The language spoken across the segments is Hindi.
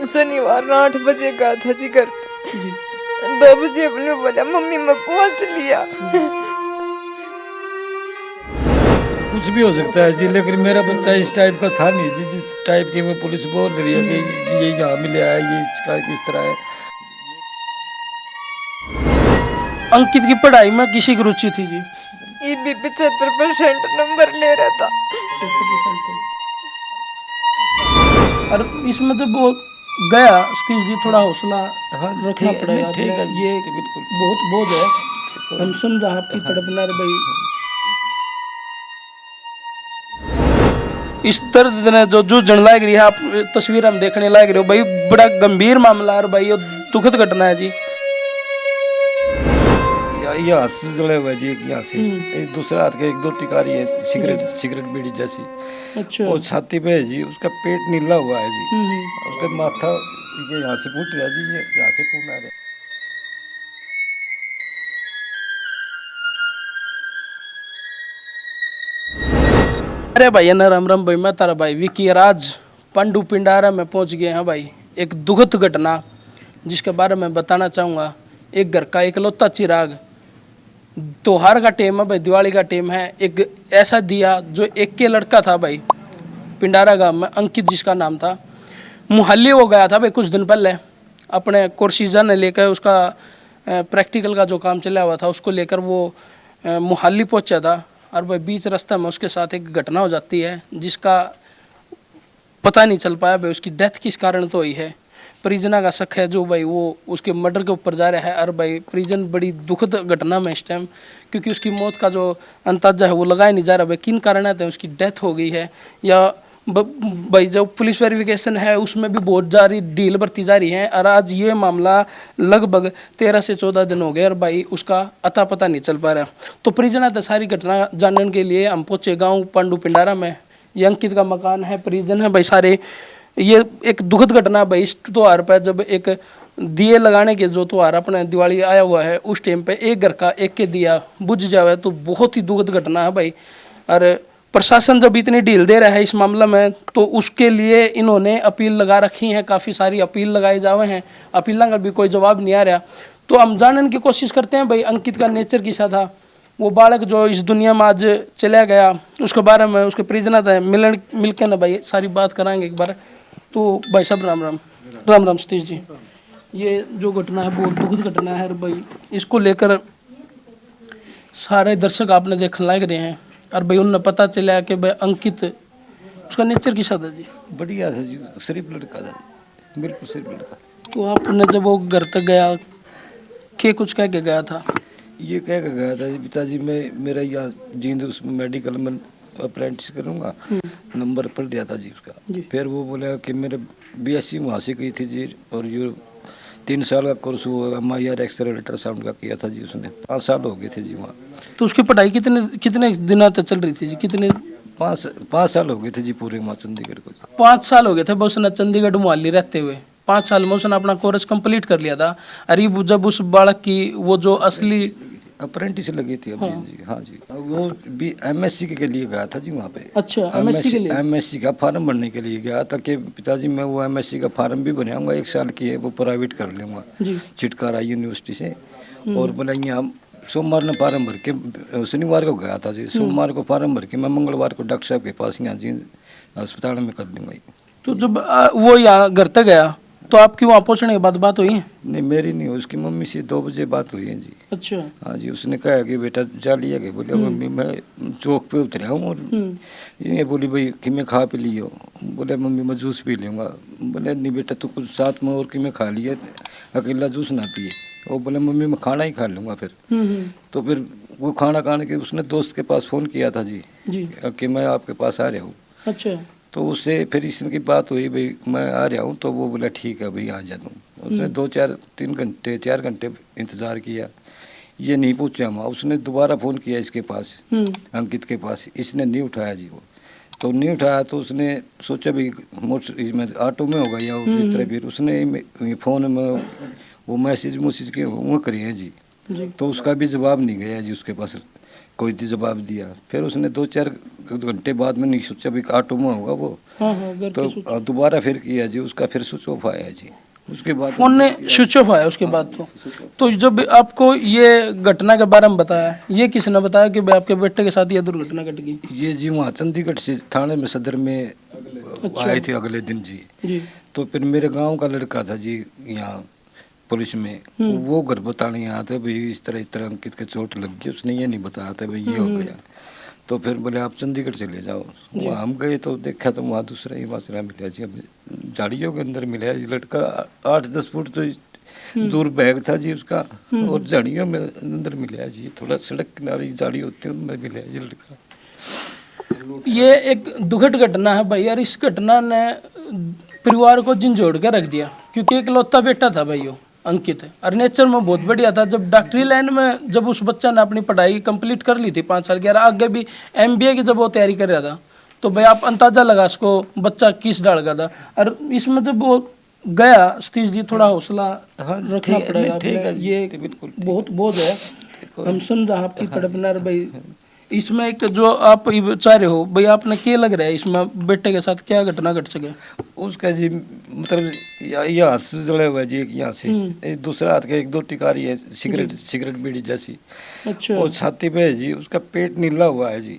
शनिवार 8 बजे गया था जी घर पे। 2 बजे अपने बोला मम्मी मैं पहुंच लिया। कुछ भी हो सकता है जी, लेकिन मेरा बच्चा इस टाइप का था नहीं जी, जिस टाइप की वो पुलिस बोल रही है कि ये यहाँ मिला है, ये इसका किस तरह है। अंकित की पढ़ाई में किसी की रुचि थी जी? ये भी 75% नंबर ले रहा था। और इसमें तो वो गया सतीश जी, थोड़ा हौसला रखना पड़ेगा। ठीक है ये बिल्कुल बहुत बोझ है, हम समझा आपकी तड़पना रे भाई। इस दर्द ने जो जूझने लायक रही है, आप तस्वीर हम देखने लायक रहे हो भाई, बड़ा गंभीर मामला है भाई, ये दुखद घटना है जी। ये हाथ से जड़े हुए जी, एक यहाँ से एक दूसरा हाथ के 1-2 टिकारी है, सिगरेट बीड़ी जैसी। अच्छा। वो छाती पे है जी, उसका पेट नीला हुआ है जी, उसका माथा ये यहाँ से फूट रहा जी, ये यहाँ से खून आ रहा है। अरे भाई राम राम भाई, मैं तारा भाई विकी राज पंडू पिंडारा में पहुंच गए हैं भाई। एक दुखद घटना जिसके बारे में बताना चाहूँगा। एक घर का इकलौता चिराग, त्योहार का टाइम है भाई, दिवाली का टाइम है, एक ऐसा दिया जो एक के लड़का था भाई, पिंडारा गांव में, अंकित जिसका नाम था। मुहल्ली हो गया था भाई कुछ दिन पहले, अपने कोर्सीजा ने लेकर, उसका प्रैक्टिकल का जो काम चला हुआ था उसको लेकर वो मुहल्ली पहुंचा था। और भाई बीच रास्ते में उसके साथ एक घटना हो जाती है जिसका पता नहीं चल पाया भाई उसकी डेथ किस कारण तो हुई है। परिजना का शक है जो भाई वो उसके मर्डर के ऊपर जा रहा है। और भाई परिजन बड़ी दुखद घटना में इस टाइम, क्योंकि उसकी मौत का जो अंदाजा है वो लगाया नहीं जा रहा भाई किन कारण है उसकी डेथ हो गई है। या भाई जो पुलिस वेरिफिकेशन है उसमें भी बहुत जारी ढील बरती जा रही है। और आज ये मामला लगभग 13 से 14 दिन हो गए और भाई उसका अता पता नहीं चल पा रहा। तो परिजना तो सारी घटना जानने के लिए हम पहुंचे गाँव पांडू पिंडारा में। ये अंकित का मकान है, परिजन है भाई सारे। ये एक दुखद घटना भाई, इस त्योहार पर जब एक दिए लगाने के जो त्योहार अपने दिवाली आया हुआ है उस टाइम पे एक घर का एक के दिया बुझ जावे तो बहुत ही दुखद घटना है भाई। और प्रशासन जब इतनी ढील दे रहा है इस मामले में तो उसके लिए इन्होंने अपील लगा रखी है, काफ़ी सारी अपील लगाए जावे हैं, अपीलों का भी कोई जवाब नहीं आ रहा। तो हम जानने की कोशिश करते हैं भाई अंकित का नेचर कैसा था, वो बालक जो इस दुनिया में आज चला गया उसके बारे में, उसके परिजन था मिलकर ना भाई सारी बात कराएंगे एक बार। तो भाई साहब राम राम। राम राम सतीश जी। ये जो घटना है बहुत दुखद घटना है भाई, इसको लेकर सारे दर्शक आपने देखने लायक रहे हैं। और भाई उन्हें पता चला कि भाई अंकित उसका नेचर कैसा था जी? बढ़िया था जी, शरीफ लड़का था, बिल्कुल शरीफ लड़का। तो आपने जब वो घर तक गया क्या कुछ कह के गया था? ये कह के गया था जी, पिताजी मैं मेरा यहाँ जींद उसमें मेडिकल में अप्रेंटिस करूँगा, नंबर पड़ गया था जी उसका। फिर वो बोला कि मेरे BSc वहाँ से की थी जी, और ये 3 साल का कोर्स वो MIR एक्सरे अल्ट्रासाउंड का किया था जी उसने। 5 साल हो गए थे जी वहाँ। तो उसकी पढ़ाई कितने दिनों तक चल रही थी जी? कितने? 5 साल हो गए थे जी पूरे वहाँ चंडीगढ़ को। 5 साल हो गए थे बस उसने चंडीगढ़ मुहल्ली रहते हुए। 5 साल में उसने अपना कोर्स कंप्लीट कर लिया था। अरे जब उस बालक की वो जो असली अप्रेंटिस लगी थी अभी जी। हाँ जी, वो भी MSc के लिए गया था जी वहाँ पे। अच्छा, MSc के लिए? MSc का फार्म भरने के लिए गया था कि पिताजी मैं वो MSc का फार्म भी बनाऊंगा, 1 साल की है वो प्राइवेट कर लूँगा चिटकारा यूनिवर्सिटी से। और बोला यहाँ सोमवार ने फार्म भर के, शनिवार को गया था जी, सोमवार को फार्म भर के मैं मंगलवार को डॉक्टर साहब के पास यहाँ जी अस्पताल में कर दूँगा। तो जब वो यहाँ घर तक गया तो आपकी वहाँ पहुँचने के बाद बात हुई है? नहीं मेरी नहीं, उसकी मम्मी से 2 बजे बात हुई है जी। अच्छा। हाँ जी, उसने कहा कि बेटा जा लिया गया। बोले मम्मी मैं चौक पे उतरा हूँ और ये बोली भाई कि मैं खा पी लियो। बोले मम्मी मैं जूस पी लूँगा। बोले नहीं बेटा तू कुछ साथ में और कि मैं खा लिया, अकेला जूस ना पिए। वो बोले मम्मी मैं खाना ही खा लूँगा फिर। तो फिर वो खाना खाने के उसने दोस्त के पास फ़ोन किया था जी कि मैं आपके पास आ रहा हूँ। अच्छा। तो उससे फिर इसकी बात हुई भाई मैं आ रहा हूँ, तो वो बोला ठीक है भाई आ जा दूँ। उसने 4 घंटे इंतज़ार किया, ये नहीं पूछा वहाँ। उसने दोबारा फ़ोन किया इसके पास, अंकित के पास, इसने नहीं उठाया जी। वो तो नहीं उठाया तो उसने सोचा भाई इसमें ऑटो में होगा या इस तरह। फिर उसने फ़ोन में वो मैसेज के वो करी है जी, तो उसका भी जवाब नहीं गया जी उसके पास। कोई दी जवाब दिया। फिर उसने 2-4 घंटे बाद में नहीं सोचा भी ऑटो में होगा वो, हाँ हाँ, घर तो के स्विच दोबारा फिर किया जी, उसका फिर स्विच ऑफ आया जी। उसके बाद फोन ने स्विच ऑफ आया उसके बाद तो जब आपको ये घटना के बारे में बताया, ये किसने बताया कि भाई आपके बेटे के साथ ये दुर्घटना घट गई? ये जी वहाँ चंडीगढ़ से थाने में सदर में आए थे अगले दिन जी। जी तो फिर मेरे गांव का लड़का था जी यहाँ पुलिस में, वो घर बताने यहाँ थे भाई इस तरह अंकित के चोट लग गई। उसने ये नहीं बताया था भाई ये हो गया। तो फिर बोले आप चंडीगढ़ चले जाओ। वहाँ हम गए तो देखा तो वहाँ दूसरा ही मसला मिला जी, हमें झाड़ियों के अंदर मिला जी लड़का। 8-10 फुट तो दूर बैग था जी उसका, और झाड़ियों में अंदर मिला जी, थोड़ा सड़क किनारे झाड़ी होती है उनमें मिला जी लड़का। ये एक दुखद घटना है भाई यार। इस घटना ने परिवार को झंझोड़ के रख दिया, क्योंकि एक लौता बेटा था भाई वो अंकित, और नेचर में बहुत बढ़िया था। जब डॉक्टरी लाइन में जब उस बच्चा ने अपनी पढ़ाई कंप्लीट कर ली थी 5 साल की, और आगे भी MBA की जब वो तैयारी कर रहा था, तो भाई आप अंदाजा लगा उसको बच्चा किस डाल का था। और इसमें जब वो गया सतीश जी, थोड़ा हौसला रखना पड़ेगा अपने, ये बहुत बोझ है, हम समझा आपकी तड़पना भाई। इसमें एक जो आप चाह रहे हो भाई, आपने क्या लग रहा है इसमें बेटे के साथ क्या घटना घट सके? उसका जी मतलब ये हाथ से जड़ा हुआ है जी, एक यहाँ से, एक दूसरा हाथ का 1-2 टिकारी है सिगरेट बीड़ी जैसी। अच्छा। वो छाती पे है जी, उसका पेट नीला हुआ है जी,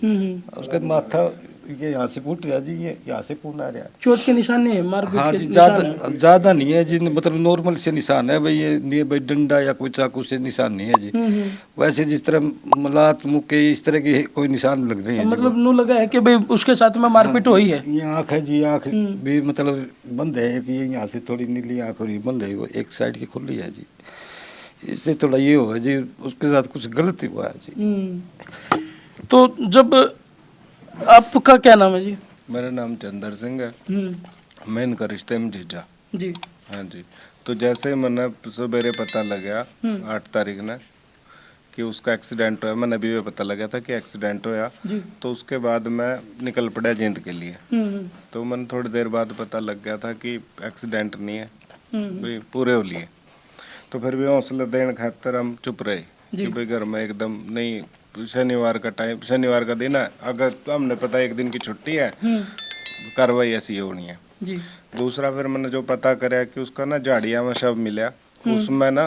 उसका माथा ये यहाँ से फूट रहा जी, ये यहाँ से खून आ रहा है। चोट के निशान है, मारपीट हाँ के जी, निशान है? ज्यादा नहीं है जी, मतलब नॉर्मल से निशान है भाई, ये नहीं भाई डंडा या कोई चाकू से निशान नहीं है जी। वैसे जिस तरह मलात मुक्के इस तरह के कोई निशान लग रहे हैं। मतलब नू लगा है कि भाई उसके साथ में मारपीट हुई है। ये आँख है जी, आँख भी मतलब बंद है कि ये यहाँ से थोड़ी नीली आँख हो रही बंद है, वो एक साइड की खुली है जी, इससे थोड़ा ये हुआ जी, उसके साथ कुछ गलत ही हुआ है जी। तो जब आपका क्या नाम है जी? मेरा नाम चंदर सिंह है, मैं इनका रिश्ते में जीजा जी। हाँ जी। तो जैसे ही मैंने सवेरे पता लगा 8 तारीख ने कि उसका एक्सीडेंट हुआ, मैंने अभी भी पता लगा था कि एक्सीडेंट हुआ, तो उसके बाद मैं निकल पड़ा जींद के लिए। तो मैंने थोड़ी देर बाद पता लग गया था कि एक्सीडेंट नहीं है, भी पूरे हो लिए। तो फिर भी हौसला देने खातर हम चुप रहे कि भाई घर में एकदम नहीं, शनिवार का टाइम, शनिवार का दिन है, अगर हमने पता एक दिन की छुट्टी है, कार्रवाई ऐसी होनी है जी। दूसरा फिर मैंने जो पता करा कि उसका ना झाड़िया में शव मिला, उसमें ना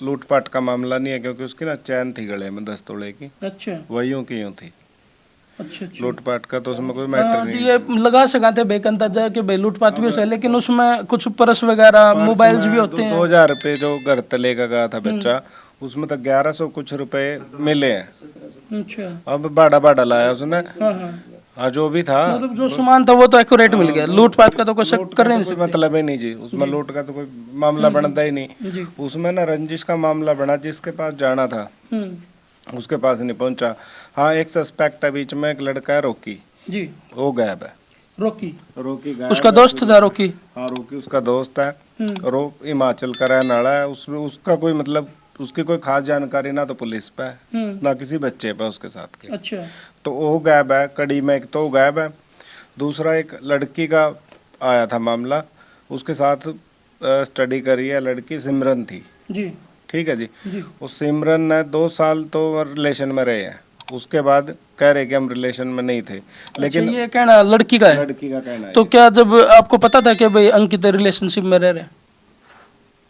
लूटपाट का मामला नहीं है, क्योंकि उसकी ना चैन थी गले में 10 तोले की। अच्छा। वही यूं की यूं थी। अच्छा। लूटपाट का तो उसमें कोई मैटर नहीं। ये लगा सकाते बेक अंदाजा कि भाई लूटपाट भी हो सकता है, लेकिन उसमें कुछ पर्स वगैरह मोबाइल्स भी होते हैं। 2000 रुपये जो घर पे लेकर गया था बच्चा, उसमें तो 1100 कुछ रुपए मिले हैं। अच्छा। अब बाड़ा लाया उसने। हाँ जो भी था, मतलब जो सामान था वो तो एक्यूरेट मिल गया, लूटपाट का तो कोई शक कर नहीं सकते। मतलब ही नहीं जी, उसमें लूट का तो कोई मामला बनता ही नहीं। उसमें ना रंजिश का मामला बना, जिसके पास जाना था उसके पास नहीं पहुंचा। हाँ एक सस्पेक्ट है बीच में, एक लड़का है रॉकी जी, वो गायब है। रॉकी गायब उसका दोस्त था रॉकी? हाँ रॉकी उसका दोस्त है, और वो हिमाचल का रहने वाला है। उसमें उसका कोई मतलब उसकी कोई खास जानकारी ना तो पुलिस पे है ना किसी बच्चे पे उसके साथ के। अच्छा। तो वो गायब है कड़ी में, एक तो वो गायब है, दूसरा एक लड़की का आया था मामला, उसके साथ स्टडी करी है लड़की, सिमरन थी जी। ठीक है जी। उस सिमरन ने 2 साल तो रिलेशन में रहे हैं, उसके बाद कह रहे कि हम रिलेशन में नहीं थे। लेकिन अच्छा, ये कहना लड़की का है? लड़की का कहना है। तो क्या जब आपको पता था कि भाई अंकित रिलेशनशिप में रह रहे,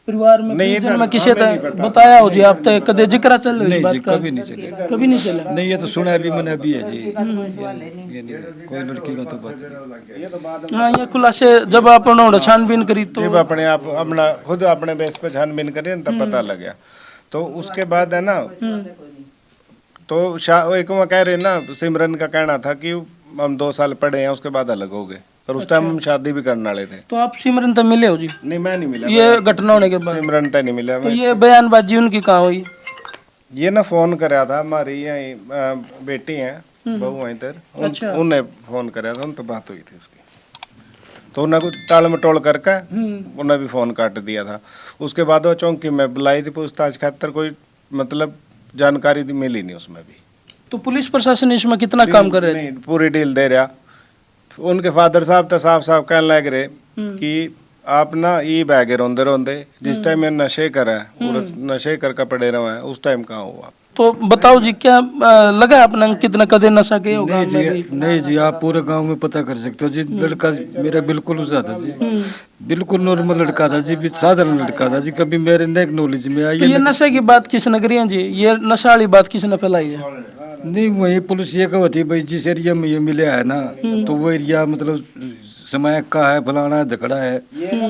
परिवार में नहीं, परिजन में किसी ने बताया हो जी? आप तो कदे जिक्र चल रही नहीं बात जी, का? कभी नहीं चले, कभी नहीं चला। नहीं ये तो सुना अभी मैंने अभी है जी, ये नहीं कोई लड़की का तो बात। हाँ ये खुलासे जब आप उन्होंने छानबीन करी तो जब अपने आप अपना खुद अपने बेस पे छानबीन करी न तब पता लग गया। तो उसके बाद है ना, तो एक वो कह रहे ना, सिमरन का कहना था कि हम 2 साल पढ़े हैं उसके बाद अलग हो गए, और उस टाइम हम शादी भी करने वाले थे। तो आप सिमरन तक मिले हो जी? नहीं मैं नहीं मिला, ये घटना होने के बाद सिमरन तक नहीं मिला। तो ये बयानबाजी उनकी कहाँ हुई? ये ना फोन कराया था, हमारी यही बेटी है बहू है इधर, उन्हें फोन कराया था, उन तो बात हुई थी उसकी, तो उन्हें कुछ टाल मटोल करके उन्हें भी फोन काट दिया था। उसके बाद वो चौंकी में बुलाई थी पूछताछ खातर, कोई मतलब जानकारी मिली नहीं उसमें भी। तो पुलिस प्रशासन इसमें कितना काम कर रहे थे? नहीं पूरी डील दे रहा। उनके फादर साहब तो साफ साफ कहने लग रहे कि आप ना ये बैगे रोंदे रोंदे जिस टाइम में नशे करे, नशे करके पड़े रहे हैं, उस टाइम कहाँ हुआ? तो बताओ जी, क्या लगा अपने अंकित ने कदे नशा किया होगा? नहीं जी, आप पूरे गांव में पता कर सकते हो जी। लड़का मेरा बिल्कुल उसा था जी, बिल्कुल नॉर्मल लड़का था जी, साधारण लड़का था जी, कभी मेरे नेक नॉलेज में आई तो ये नशे की बात किसने करी है जी? ये नशा वाली बात किसने फैलाई है? नहीं। वही पुलिस ये कहती भाई जिस एरिया में ये मिले है ना, तो वो एरिया मतलब समय का है, फलाना है, धकड़ा है,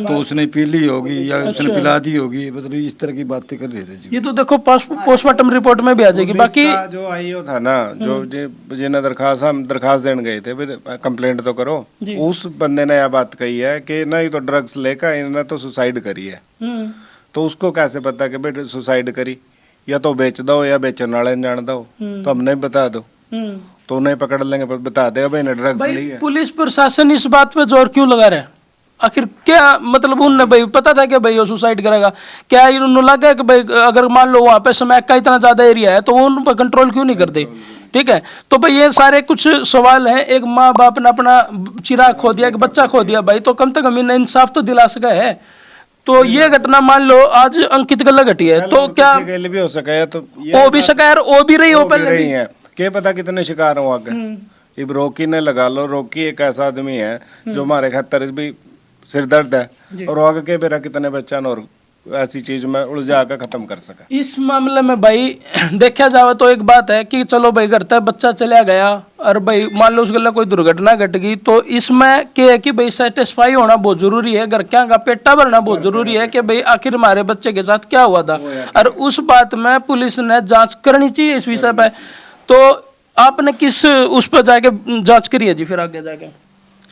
तो उसने पी ली होगी या उसने पिला दी होगी, मतलब इस तरह की बातें कर रहे थे जी। ये तो देखो पोस्टमार्टम रिपोर्ट में भी आ जाएगी। बाकी पुलिस का जो आईओ था ना, जो जिन्हें दरखास्त हम दरखास्त देने गए थे, कंप्लेंट तो करो, उस बंदे ने यह बात कही है कि ना ये तो ड्रग्स लेकर इन्होंने तो सुसाइड करी है। तो उसको कैसे पता कि बेटे सुसाइड करी? या तो बेच दो या बेचने वाले ने जान दो, तो हमने बता दो, तो उन्हें पकड़ लेंगे, बता देगा भाई ने ड्रग्स ली है। पुलिस प्रशासन इस बात पे जोर क्यों लगा रहा है? आखिर क्या मतलब? उनने भाई पता था कि भाई वो सुसाइड करेगा? क्या उन्होंने लगा कि भाई अगर मान लो वहाँ पे समय का इतना ज्यादा एरिया है तो वो उन पर कंट्रोल क्यों नहीं करते? ठीक है, तो भाई ये सारे कुछ सवाल हैं। एक माँ बाप ने अपना चिराग खो दिया, एक बच्चा खो दिया भाई, तो कम से कम इन्हें इंसाफ तो दिला सका है। तो ये घटना मान लो आज अंकित गला घटी है, तो क्या भी हो सका है? तो ओ भी सका है, ओ भी रही हो पहले रही है, क्या पता कितने शिकार हो आगे। इब रोकी ने लगा लो, रोकी एक ऐसा आदमी है जो हमारे खातर भी सिरदर्द है, और आगे के बेरा कितने बच्चा और ऐसी चीज में उलझा कर खत्म कर सका। इस मामले में भाई देखा जाए तो एक बात है कि चलो भाई घर तक बच्चा चला गया और भाई मान लो उस गला कोई दुर्घटना घट गई, तो इसमें क्या है कि भाई सेटिस्फाई होना बहुत जरूरी है, घर क्या का पेटा भरना बहुत जरूरी है कि भाई आखिर हमारे बच्चे के साथ क्या हुआ था, और उस बात में पुलिस ने जांच करनी चाहिए इस विषय पे। तो आपने किस उस पर जाके जांच करी है जी? फिर आगे जाके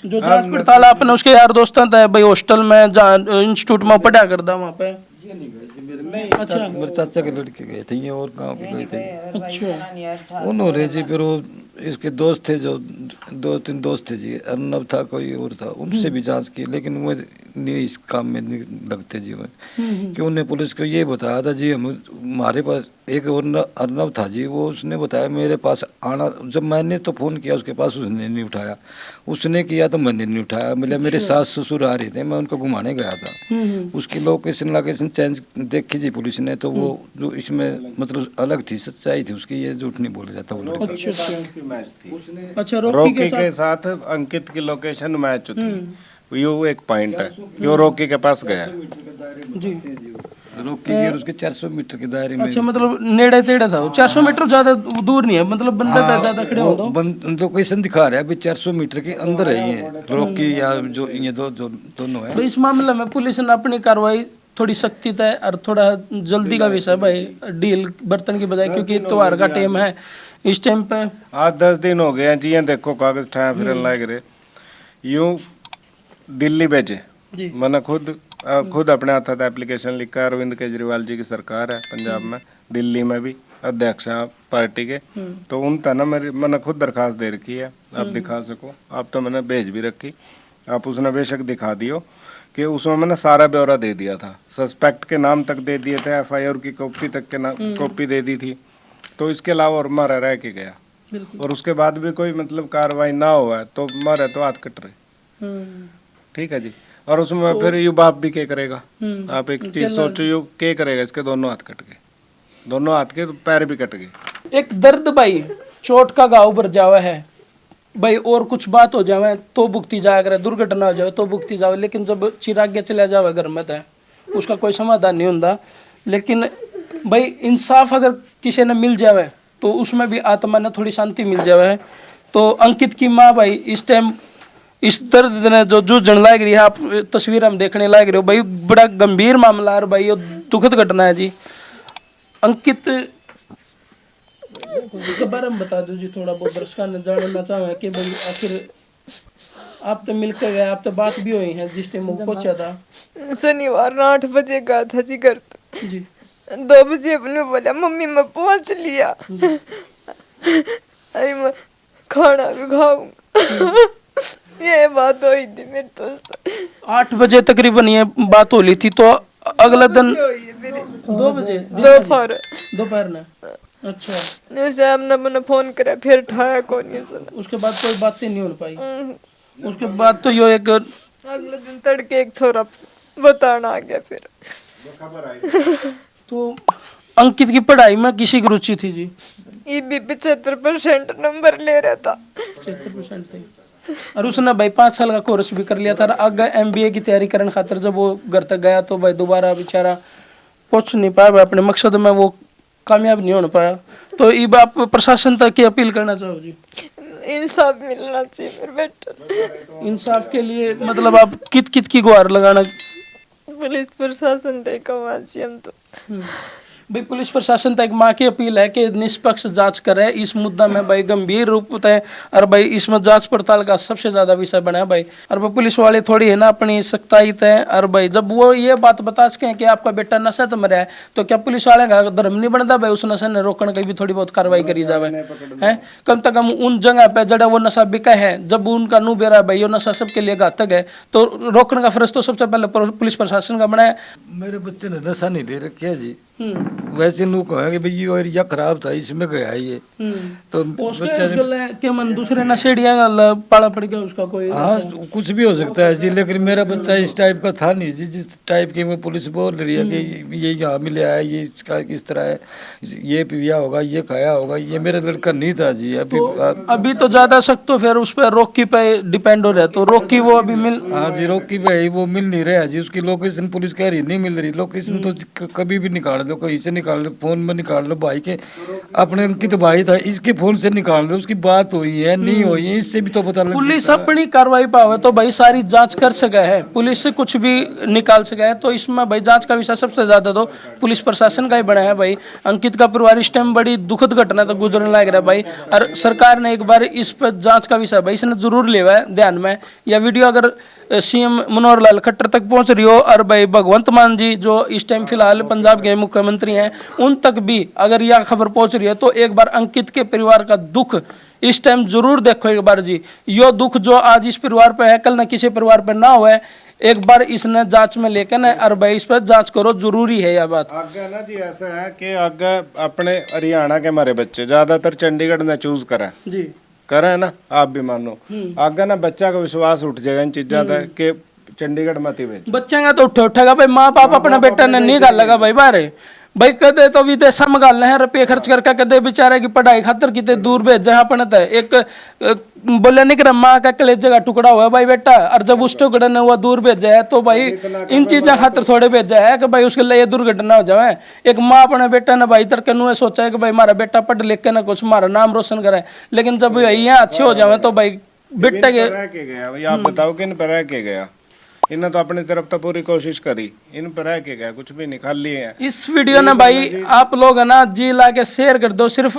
जो जांच पड़ताल आपने उसके यार दोस्तों था भाई हॉस्टल में इंस्टीट्यूट में पढ़ा करता वहाँ पे? अच्छा, मेरे चाचा के लड़के गए थे, ये और गांव के गए थे। अच्छा, उन्होंने जी फिर वो इसके दोस्त थे, जो 2-3 दोस्त थे जी, अर्नब था कोई और था, उनसे भी जांच की, लेकिन वो नहीं इस काम में नहीं लगते जी। वो कि उन्हें पुलिस को ये बताया था जी, हमारे पास एक और अर्नब था जी, वो उसने बताया मेरे पास आना, जब मैंने तो फ़ोन किया उसके पास, उसने नहीं उठाया, उसने किया तो मैंने नहीं उठाया। मतलब मेरे सास ससुर आ रहे थे, मैं उनको घुमाने गया था, उसकी लोकेशन चेंज देखी जी पुलिस ने, तो वो जो इसमें मतलब अलग थी, सच्चाई थी उसकी, ये झूठ नहीं बोल जाता वो लड़का। अच्छा, रोकी के साथ अंकित की लोकेशन मैच थी। यो एक पॉइंट है कि वो रोकी के पास गया जी, रोकी के और उसके 400 मीटर के दायरे में। अच्छा, मतलब नेड़े तेड़े था वो, 400 मीटर ज्यादा दूर नहीं है, मतलब बंदा ज्यादा खड़े हो दो लोकेशन दिखा रहा है अभी 400 मीटर के अंदर है ये रोकी, या जो ये दोनों है। तो इस मामले में पुलिस ने अपनी कार्रवाई थोड़ी सख्ती है और थोड़ा जल्दी का विषय भाई, डील बर्तन की बजाय, क्योंकि त्योहार का टाइम है इस टाइम पे। आज 10 दिन हो गए हैं जी, ये देखो कागज ठाया फिरन लग रहे, यूं दिल्ली भेजे। मैंने खुद अपने हाथ एप्लीकेशन लिखा है। अरविंद केजरीवाल जी की सरकार है पंजाब में, दिल्ली में भी अध्यक्ष हैं पार्टी के, तो उन था ना मैंने खुद दरखास्त दे रखी है, आप दिखा सको, आप तो मैंने भेज भी रखी, आप उसने बेशक दिखा दियो कि उसमें मैंने सारा ब्यौरा दे दिया था, सस्पेक्ट के नाम तक दे दिए थे, एफआईआर की कॉपी तक के कॉपी दे दी थी। तो इसके अलावा और मारा रह के गया, और उसके बाद भी कोई मतलब कार्रवाई ना हुआ तो मारे तो हाथ कट रहे। ठीक है जी, और उसमें फिर यू बाप भी क्या करेगा? आप एक चीज सोचो, यू क्या करेगा? इसके दोनों हाथ कट गए, दोनों हाथ के पैर भी कट गए। एक दर्द भाई, चोट का घाव भर जावा है भाई, और कुछ बात हो जावे तो भुगती जाया करे, दुर्घटना हो जाए तो भुगती जावे, लेकिन जब चिराग चला जावे घर में तो उसका कोई समाधान नहीं होता। लेकिन भाई इंसाफ अगर किसी ने मिल जावे तो उसमें भी आत्मा ने थोड़ी शांति मिल जावे। तो अंकित की माँ भाई इस टाइम इस दर्द ने जो जूझने लाग रही है, आप तस्वीर हम देखने लाग रहे हो भाई, बड़ा गंभीर मामला है भाई, ये दुखद घटना है जी। अंकित के बारे में बता दो जी थोड़ा बहुत, दर्शकों ने जानना चाहे कि भाई आखिर आप तो मिलकर गए, आप तो बात भी हुई है जिस टाइम वो पहुंचा था। शनिवार 8 बजे गया था जी घर पे जी, 2 बजे अपने बोला मम्मी मैं पहुंच लिया, अरे मैं खाना भी खाऊंगा। ये बात हुई थी मेरे दोस्त। 8 बजे तकरीबन ये बात हो ली थी, तो अगला दिन 2 बजे दोपहर ने। अच्छा, शाम ने मैंने फोन करा, फिर उठाया कौन नहीं सुना। उसके बाद कोई बातें नहीं हो पाई। उसके बाद तो यो एक अगले दिन तड़के एक छोरा बताना आ गया फिर। तो अंकित की पढ़ाई में किसी की रुचि थी जी? ये भी 75% नंबर ले रहा था। 75% थे। और उसने भाई 5 साल का कोर्स भी कर लिया था। आगे MBA की तैयारी करने खातिर जब वो घर तक गया तो भाई दोबारा बेचारा पहुंच नहीं पाया भाई, अपने मकसद में वो कामयाब नहीं हो पाया। तो ये आप प्रशासन तक की अपील करना चाहो जी? इंसाफ मिलना चाहिए मेरे बेटे। इंसाफ के लिए मतलब आप कित कित की गुहार लगाना? पुलिस प्रशासन देखो आज हम तो भाई पुलिस प्रशासन तक माँ की अपील है कि निष्पक्ष जांच करे इस मुद्दा में भाई, गंभीर रूप है और भाई इसमें जांच पड़ताल का सबसे ज्यादा विषय बना है भाई। और भाई पुलिस वाले थोड़ी है ना अपनी सख्ताई है, और भाई जब वो ये बात बता सके कि आपका बेटा नशा तो मरा है, तो क्या पुलिस वाले का धर्म नहीं बनता भाई उस नशे ने रोकने की भी थोड़ी बहुत कार्रवाई करी जाए है? कम से कम उन जगह पे जड़ा वो नशा बिका है, जब उनका नू बेरा भाई ये नशा सबके लिए घातक है, तो रोकने का फर्ज तो सबसे पहले पुलिस प्रशासन का बना है। मेरे बच्चे ने नशा नहीं ले रखा जी, वैसे नू कहेंगे भाई ये एरिया खराब था इसमें गया ये, तो बच्चा के मन दूसरे नशेड़िया पाला पड़ गया उसका कोई? हाँ कुछ भी हो सकता है जी, लेकिन मेरा बच्चा इस टाइप का था नहीं जी, जिस टाइप की मैं पुलिस बोल रही है कि ये यहाँ मिला है, ये इसका किस तरह है, ये पिया होगा, ये खाया होगा, ये मेरा लड़का नहीं था जी। अभी तो ज्यादा सख्त तो फिर उस पर रॉकी पे डिपेंड हो रहा है, तो रॉकी वो अभी मिल, हाँ जी रॉकी पे वो मिल नहीं रहा जी, उसकी लोकेशन पुलिस कह रही नहीं मिल रही, लोकेशन तो कभी भी निकाल दो, कहीं से निकाल लो, फोन में निकाल लो, भाई के अपने अंकित भाई था इसके फोन से निकाल दो, उसकी बात हुई है नहीं हुई है इससे भी तो पता लग पुलिस अपनी कार्रवाई पावे तो भाई सारी जांच कर सके है, पुलिस से कुछ भी निकाल सके है, तो इसमें भाई जांच का विषय सबसे ज्यादा तो पुलिस प्रशासन का ही बना है भाई। अंकित का परिवार इस टाइम बड़ी दुखद घटना तो गुजरने लग रहा है भाई, और सरकार ने एक बार इस पर जांच का विषय भाई इसने जरूर लिया है ध्यान में। यह वीडियो अगर CM मनोहर लाल खट्टर तक पहुंच रही हो और भाई भगवंत मान जी जो इस टाइम फिलहाल पंजाब के मुख्यमंत्री हैं उन तक भी अगर यह खबर पहुंच रही है, तो एक बार अंकित के परिवार का दुख इस टाइम जरूर देखो एक बार जी। यो दुख जो आज इस परिवार पे है कल न किसी परिवार पे ना हुआ है, एक बार इसने जांच में लेकर ना और भाई इस पर जांच करो, जरूरी है यह बात। आगे ना जी ऐसा है कि आगे अपने हरियाणा के हमारे बच्चे ज्यादातर चंडीगढ़ ने चूज करा जी, करें ना, आप भी मानो आगे ना बच्चा का विश्वास उठ जाएगा इन चीजा का कि चंडीगढ़ मत ही भेज। बच्चे का तो उठेगा भाई, माँ बाप अपना बेटा ने नहीं गाल लगा भाई बारे भाई, कदे तो विदेश में गाल है रुपये खर्च करके, कदे बेचारे की पढ़ाई खातर कितने दूर भेजा अपने तो एक बोले नहीं कि माँ का कलेजे का टुकड़ा हुआ भाई बेटा, और जब उस टुकड़े ने वो दूर भेजा है तो भाई इन चीजा खातर थोड़े भेजा है कि भाई उसके लिए ये दुर्घटना हो जाए। एक माँ अपने बेटा ने भाई तरके नु सोचा है कि भाई हमारा बेटा पढ़ लिख के ना कुछ हमारा नाम रोशन करे, लेकिन जब यहाँ अच्छे हो जाए तो भाई बेटा के गया भाई, आप बताओ कि इन पर रह के गया, इन्हें तो अपनी तरफ तो पूरी कोशिश करी, इन पर रह के गया कुछ भी नहीं, खाली है। इस वीडियो ना भाई आप लोग है ना जी ला के शेयर कर दो, सिर्फ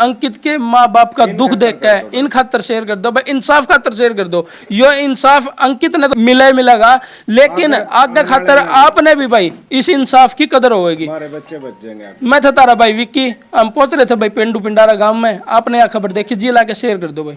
अंकित के माँ बाप का दुख देख के इन खातर शेयर कर दो भाई, इंसाफ खातर शेयर कर दो। यो इंसाफ अंकित ने तो मिलेगा, लेकिन आगे खातर आपने भी भाई इस इंसाफ की कदर होगी। हमारे बच्चे बच जाएंगे। मैं था तारा भाई विक्की, हम पहुंच रहे थे भाई पेंडू पिंडारा गांव में, आपने यह खबर देखी, जी ला के शेयर कर दो भाई।